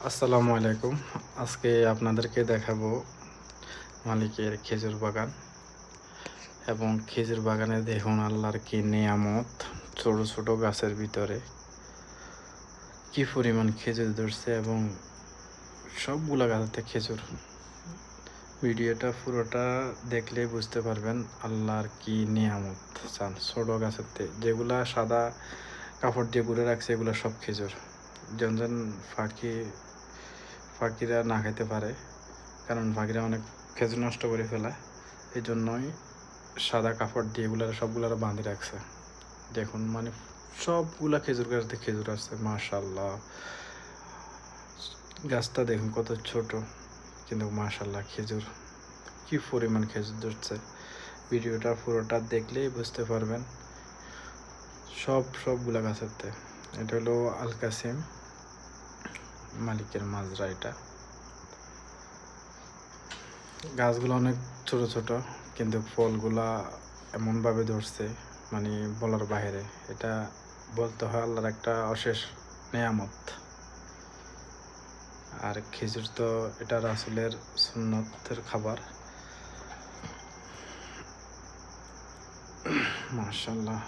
আসসালামু আলাইকুম। আজকে আপনাদেরকে দেখাবো মালিকের খেজুর বাগান এবং খেজুর বাগানে দেখুন আল্লাহর কি নেয়ামত। ছোট ছোট গাছের ভিতরে কি পরিমাণ খেজুর ধরছে এবং সবগুলা গাছেতে খেজুর। ভিডিওটা পুরোটা দেখলে বুঝতে পারবেন আল্লাহর কি নেয়ামত। চান ছোট গাছেতে যেগুলা সাদা কাপড় দিয়ে ঘুরে রাখছে এগুলো সব খেজুর। যেন পাখিরা না খেতে পারে, কারণ পাখিরা অনেক খেজুর নষ্ট করে ফেলে, এই জন্যই সাদা কাপড় দিয়ে এগুলার সবগুলার বাঁধে রাখছে। দেখুন মানে সবগুলা খেজুর গাছতে খেজুর আসছে, মাশাল্লাহ। গাছটা দেখুন কত ছোট, কিন্তু মাশাল্লাহ খেজুর কি পরিমাণ খেজুর ধরছে। ভিডিওটা পুরোটা দেখলেই বুঝতে পারবেন সবগুলা গাছেতে। এটা হলো আল কাসিম মালিকের মাজরা। এটা গাছগুলো অনেক ছোট ছোট, কিন্তু ফলগুলা এমনভাবে ধরছে মানে বলার বাইরে। এটা বলতে হয় আল্লাহর একটা অশেষ নেয়ামত। আর খেজুর তো এটা রাসূলের সুন্নতের খাবার। মাশাআল্লাহ,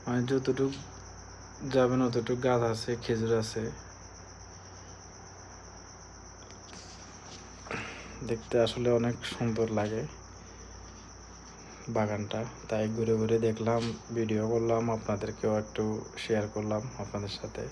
মানে যতটুক যাবেন অতটুক গাছ আছে, খেজুর আছে। দেখতে আসলে অনেক সুন্দর লাগে বাগানটা, তাই ঘুরে ঘুরে দেখলাম, ভিডিও করলাম, আপনাদেরকেও একটু শেয়ার করলাম আপনাদের সাথে।